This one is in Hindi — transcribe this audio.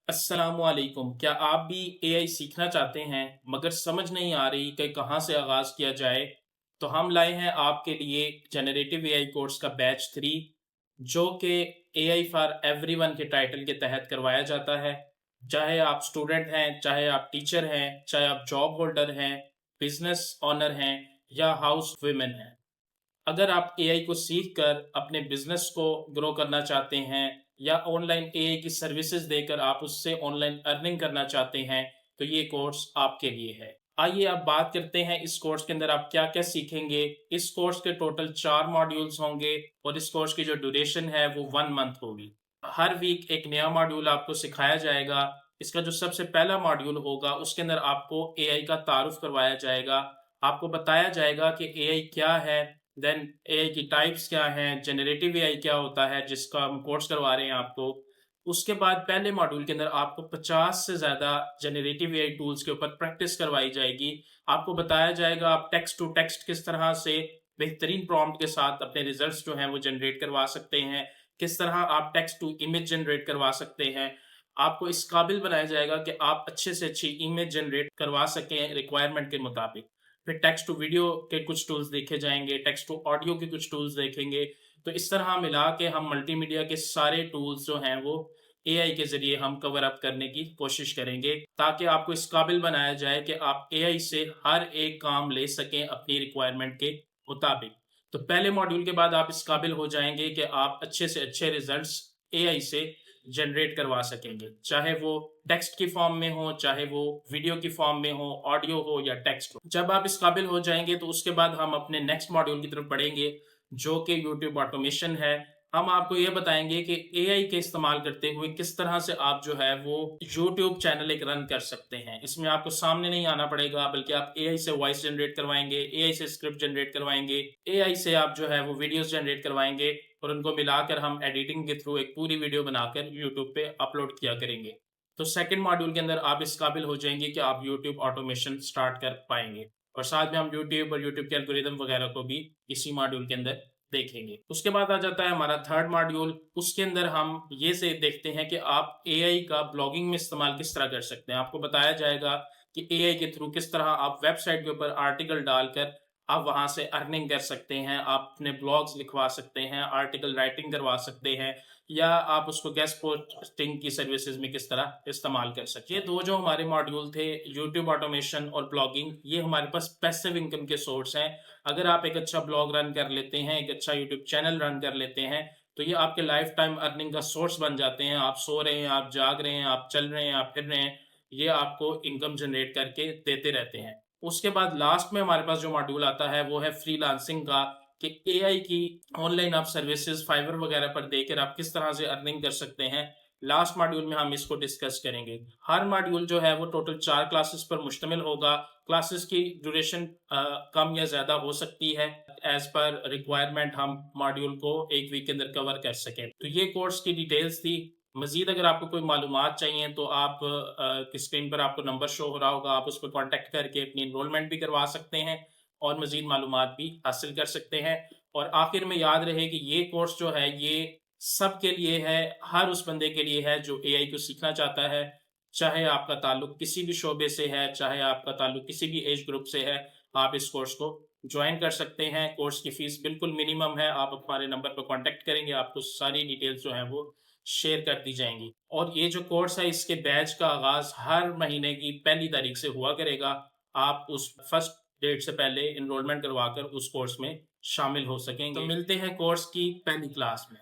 अस्सलामुअलैकुम। क्या आप भी एआई सीखना चाहते हैं मगर समझ नहीं आ रही कि कहाँ से आगाज़ किया जाए? तो हम लाए हैं आपके लिए जनरेटिव एआई कोर्स का बैच 3, जो कि एआई फॉर एवरीवन के टाइटल के तहत करवाया जाता है। चाहे आप स्टूडेंट हैं, चाहे आप टीचर हैं, चाहे आप जॉब होल्डर हैं, बिजनेस ओनर हैं या हाउस वुमेन हैं। अगर आप एआई को सीख कर अपने बिजनेस को ग्रो करना चाहते हैं या ऑनलाइन एआई की सर्विसेज देकर आप उससे ऑनलाइन अर्निंग करना चाहते हैं, तो ये कोर्स आपके लिए है। आइए अब बात करते हैं इस कोर्स के अंदर आप क्या क्या सीखेंगे। इस कोर्स के टोटल 4 मॉड्यूल्स होंगे और इस कोर्स की जो ड्यूरेशन है वो 1 मंथ होगी। हर वीक एक नया मॉड्यूल आपको सिखाया जाएगा। इसका जो सबसे पहला मॉड्यूल होगा उसके अंदर आपको एआई का तारुफ करवाया जाएगा। आपको बताया जाएगा कि एआई क्या है, देन एआई की टाइप्स क्या हैं, जनरेटिव एआई क्या होता है जिसका हम कोर्स करवा रहे हैं आपको। उसके बाद पहले मॉड्यूल के अंदर आपको 50 से ज़्यादा जनरेटिव एआई टूल्स के ऊपर प्रैक्टिस करवाई जाएगी। आपको बताया जाएगा आप टेक्स्ट टू टेक्स्ट किस तरह से बेहतरीन प्रॉम्प्ट के साथ अपने रिजल्ट्स जो हैं वो जनरेट करवा सकते हैं, किस तरह आप टेक्स्ट टू इमेज जनरेट करवा सकते हैं। आपको इस काबिल बनाया जाएगा कि आप अच्छे से अच्छी इमेज जनरेट करवा सकें रिक्वायरमेंट के मुताबिक। फिर टेक्स्ट टू वीडियो के कुछ टूल्स देखे जाएंगे, टेक्स्ट टू ऑडियो के कुछ टूल्स देखेंगे। तो इस तरह मिला के हम मल्टीमीडिया के सारे टूल्स जो हैं वो एआई के ज़रिए हम कवर अप करने की कोशिश करेंगे, ताकि आपको इस काबिल बनाया जाए कि आप एआई से हर एक काम ले सकें अपनी रिक्वायरमेंट के मुताबिक। तो पहले मॉड्यूल के बाद आप इस काबिल हो जाएंगे कि आप अच्छे से अच्छे रिजल्ट्स एआई से जनरेट करवा सकेंगे, चाहे वो टेक्स्ट की फॉर्म में हो, चाहे वो वीडियो की फॉर्म में हो, ऑडियो हो या टेक्स्ट हो। जब आप इस काबिल हो जाएंगे तो उसके बाद हम अपने नेक्स्ट मॉड्यूल की तरफ बढ़ेंगे, जो कि यूट्यूब ऑटोमेशन है। हम आपको ये बताएंगे कि एआई के इस्तेमाल करते हुए किस तरह से आप जो है वो यूट्यूब चैनल एक रन कर सकते हैं। इसमें आपको सामने नहीं आना पड़ेगा, बल्कि आप एआई से वॉइस जनरेट करवाएंगे, एआई से स्क्रिप्ट जनरेट करवाएंगे, एआई से आप जो है वो वीडियोस जनरेट करवाएंगे और उनको मिलाकर हम एडिटिंग के थ्रू एक पूरी वीडियो बनाकर यूट्यूब पे अपलोड किया करेंगे। तो सेकंड मॉड्यूल के अंदर आप इस काबिल हो जाएंगे कि आप यूट्यूब ऑटोमेशन स्टार्ट कर पाएंगे, और साथ में हम यूट्यूब और यूट्यूब के एल्गोरिदम वगैरह को भी इसी मॉड्यूल के अंदर देखेंगे। उसके बाद आ जाता है हमारा थर्ड मॉड्यूल। उसके अंदर हम ये से देखते हैं कि आप एआई का ब्लॉगिंग में इस्तेमाल किस तरह कर सकते हैं। आपको बताया जाएगा कि एआई के थ्रू किस तरह आप वेबसाइट के ऊपर आर्टिकल डालकर आप वहां से अर्निंग कर सकते हैं, आप अपने ब्लॉग्स लिखवा सकते हैं, आर्टिकल राइटिंग करवा सकते हैं, या आप उसको गेस्ट पोस्टिंग की सर्विसेज में किस तरह इस्तेमाल कर सकते हैं। ये दो जो हमारे मॉड्यूल थे, यूट्यूब ऑटोमेशन और ब्लॉगिंग, ये हमारे पास पैसिव इनकम के सोर्स हैं। अगर आप एक अच्छा ब्लॉग रन कर लेते हैं, एक अच्छा यूट्यूब चैनल रन कर लेते हैं, तो ये आपके लाइफ टाइम अर्निंग का सोर्स बन जाते हैं। आप सो रहे हैं, आप जाग रहे हैं, आप चल रहे हैं, आप फिर रहे हैं, ये आपको इनकम जनरेट करके देते रहते हैं। उसके बाद लास्ट में हमारे पास जो मॉड्यूल आता है वो है फ्रीलांसिंग का, कि एआई की ऑनलाइन आप सर्विसेज फाइवर वगैरह पर देकर आप किस तरह से अर्निंग कर सकते हैं। लास्ट मॉड्यूल में हम इसको डिस्कस करेंगे। हर मॉड्यूल जो है वो टोटल 4 क्लासेस पर मुश्तमिल होगा। क्लासेस की ड्यूरेशन कम या ज़्यादा हो सकती है, एज पर रिक्वायरमेंट हम मॉड्यूल को एक वीक के अंदर कवर कर सकें। तो ये कोर्स की डिटेल्स थी। मजीद अगर आपको कोई मालूमात चाहिए तो आप की स्क्रीन पर आपको नंबर शो हो रहा होगा, आप उस पर कॉन्टेक्ट करके अपनी इनरोलमेंट भी करवा सकते हैं और मजीद मालूमात भी हासिल कर सकते हैं। और आखिर में याद रहे कि ये कोर्स जो है ये सब के लिए है, हर उस बंदे के लिए है जो एआई को सीखना चाहता है। चाहे आपका ताल्लुक किसी भी शोबे से है, चाहे आपका ताल्लुक किसी भी एज ग्रुप से है, आप इस कोर्स को ज्वाइन कर सकते हैं। कोर्स की फीस बिल्कुल मिनिमम है। आप हमारे नंबर पर कांटेक्ट करेंगे, आपको सारी डिटेल्स जो हैं वो शेयर कर दी जाएंगी। और ये जो कोर्स है इसके बैच का आगाज़ हर महीने की पहली तारीख से हुआ करेगा। आप उस फर्स्ट डेट से पहले इनरोलमेंट करवा कर उस कोर्स में शामिल हो सकेंगे। तो मिलते हैं कोर्स की पहली क्लास में।